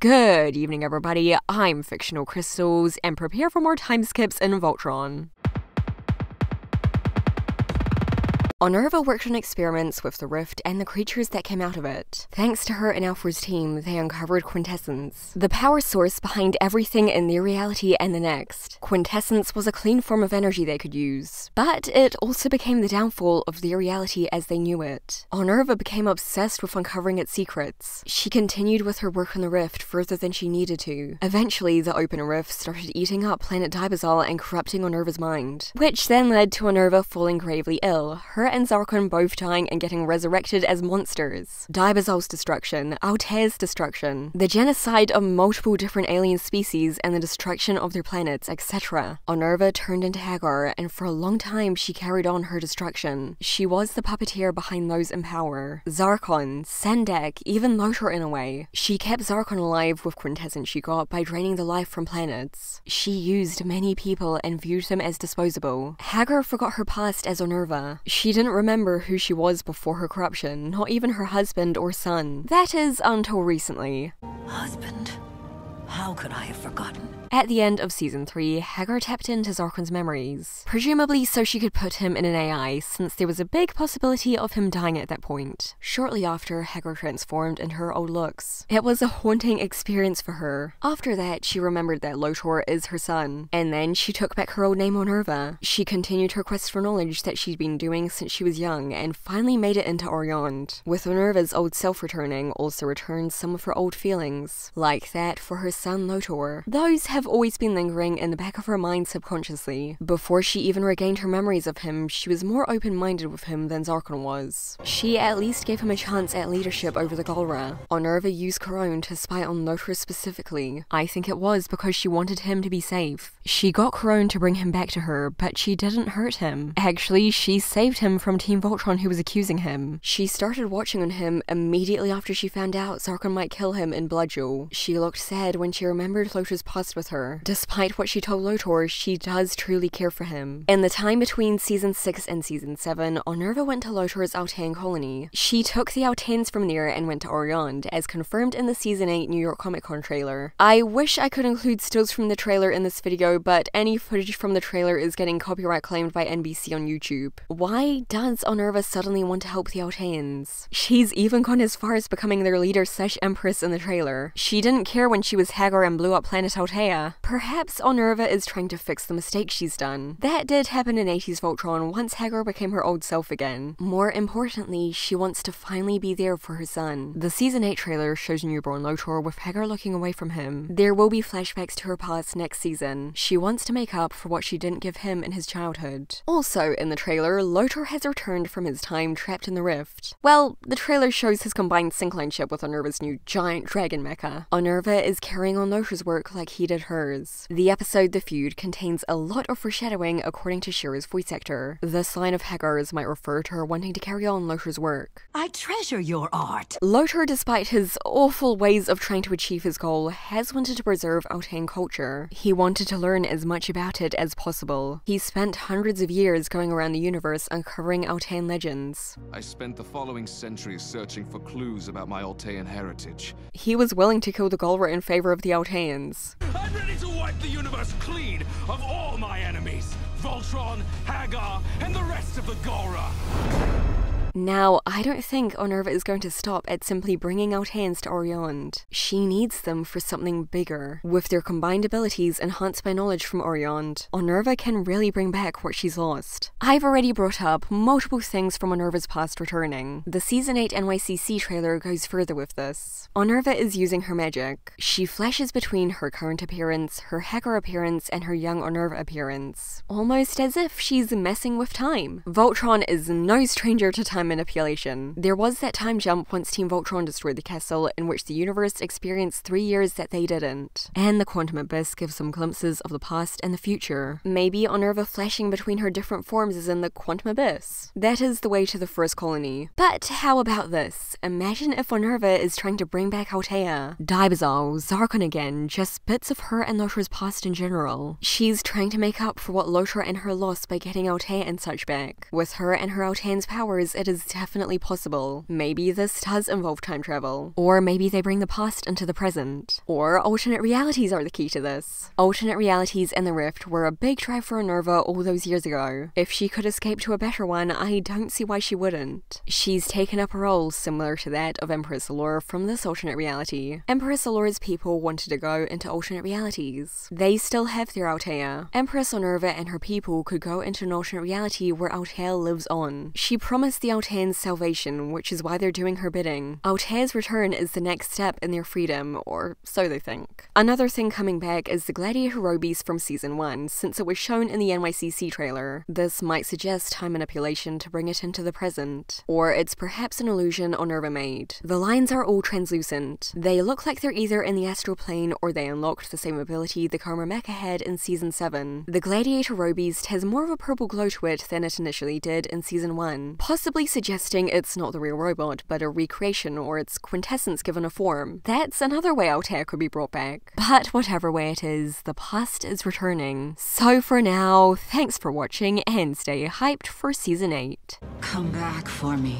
Good evening, everybody. I'm Fictional Crystals, and prepare for more time skips in Voltron. Honerva worked on experiments with the rift and the creatures that came out of it. Thanks to her and Alpha's team, they uncovered quintessence, the power source behind everything in their reality and the next. Quintessence was a clean form of energy they could use, but it also became the downfall of their reality as they knew it. Honerva became obsessed with uncovering its secrets. She continued with her work on the rift further than she needed to. Eventually, the open rift started eating up planet Dibazal and corrupting Honerva's mind, which then led to Honerva falling gravely ill, her and Zarkon both dying and getting resurrected as monsters. Dibazal's destruction, ALTEA'S destruction, the genocide of multiple different alien species and the destruction of their planets, etc. Honerva turned into Haggar, and for a long time she carried on her destruction. She was the puppeteer behind those in power. Zarkon, Sendak, even Lotor in a way. She kept Zarkon alive with quintessence she got by draining the life from planets. She used many people and viewed them as disposable. Haggar forgot her past as Honerva. She didn't remember who she was before her corruption, not even her husband or son. That is, until recently. Husband? How could I have forgotten? At the end of Season 3, Haggar tapped into Zarkon's memories, presumably so she could put him in an AI, since there was a big possibility of him dying at that point. Shortly after, Haggar transformed into her old looks. It was a haunting experience for her. After that, she remembered that Lotor is her son, and then she took back her old name Honerva. She continued her quest for knowledge that she'd been doing since she was young, and finally made it into Orionde. With Honerva's old self returning, also returned some of her old feelings, like that for her son Lotor. Those have always been lingering in the back of her mind subconsciously. Before she even regained her memories of him, she was more open-minded with him than Zarkon was. She at least gave him a chance at leadership over the Galra. Honerva used Corone to spy on Lotor specifically. I think it was because she wanted him to be safe. She got Corone to bring him back to her, but she didn't hurt him. Actually, she saved him from Team Voltron who was accusing him. She started watching on him immediately after she found out Zarkon might kill him in Blood Duel. She looked sad when she remembered Lotor's past with her. Despite what she told Lotor, she does truly care for him. In the time between Season 6 and Season 7, Honerva went to Lotor's Altean colony. She took the Alteans from there and went to Orionde, as confirmed in the Season 8 New York Comic Con trailer. I wish I could include stills from the trailer in this video, but any footage from the trailer is getting copyright claimed by NBC on YouTube. Why does Honerva suddenly want to help the Alteans? She's even gone as far as becoming their leader/empress in the trailer. She didn't care when she was Haggar and blew up planet Altea. Perhaps Honerva is trying to fix the mistakes she's done. That did happen in 80s Voltron once Haggar became her old self again. More importantly, she wants to finally be there for her son. The Season 8 trailer shows newborn Lotor with Haggar looking away from him. There will be flashbacks to her past next season. She wants to make up for what she didn't give him in his childhood. Also, in the trailer, Lotor has returned from his time trapped in the rift. Well, the trailer shows his combined syncline ship with Honerva's new giant dragon mecha. Honerva is carrying on Lotor's work like he did hers. The episode The Feud contains a lot of foreshadowing according to Shira's voice actor. This line of Haggar's might refer to her wanting to carry on Lotor's work. I treasure your art. Lotor, despite his awful ways of trying to achieve his goal, has wanted to preserve Altean culture. He wanted to learn as much about it as possible. He spent hundreds of years going around the universe uncovering Altean legends. I spent the following centuries searching for clues about my Altean heritage. He was willing to kill the Galra in favor of the Alteans. I'm ready to wipe the universe clean of all my enemies! Voltron, Haggar, and the rest of the Galra! Now, I don't think Honerva is going to stop at simply bringing Alteans to Orionde. She needs them for something bigger. With their combined abilities enhanced by knowledge from Orionde, Honerva can really bring back what she's lost. I've already brought up multiple things from Honerva's past returning. The Season 8 NYCC trailer goes further with this. Honerva is using her magic. She flashes between her current appearance, her Haggar appearance, and her young Honerva appearance, almost as if she's messing with time. Voltron is no stranger to time manipulation. There was that time jump once Team Voltron destroyed the castle, in which the universe experienced 3 years that they didn't. And the Quantum Abyss gives some glimpses of the past and the future. Maybe Honerva flashing between her different forms is in the Quantum Abyss. That is the way to the first colony. But how about this? Imagine if Honerva is trying to bring back Altea, Dibazal, Zarkon again, just bits of her and Lotor's past in general. She's trying to make up for what Lotor and her lost by getting Altea and such back. With her and her Altean's powers, it is definitely possible. Maybe this does involve time travel. Or maybe they bring the past into the present. Or alternate realities are the key to this. Alternate realities and the Rift were a big drive for Honerva all those years ago. If she could escape to a better one, I don't see why she wouldn't. She's taken up a role similar to that of Empress Lotor from this alternate reality. Empress Lotor's people wanted to go into alternate realities. They still have their Altea. Empress Honerva and her people could go into an alternate reality where Altea lives on. She promised the Alteans salvation, which is why they're doing her bidding. Altea's return is the next step in their freedom, or so they think. Another thing coming back is the Gladiator Robeast from Season 1, since it was shown in the NYCC trailer. This might suggest time manipulation to bring it into the present. Or it's perhaps an illusion Honerva made. The lines are all translucent. They look like they're either in the astral plane or they unlocked the same ability the Coma Mecha had in Season 7. The Gladiator Robeast has more of a purple glow to it than it initially did in Season 1, possibly suggesting it's not the real robot, but a recreation or its quintessence given a form. That's another way Altea could be brought back. But whatever way it is, the past is returning. So for now, thanks for watching and stay hyped for Season 8. Come back for me.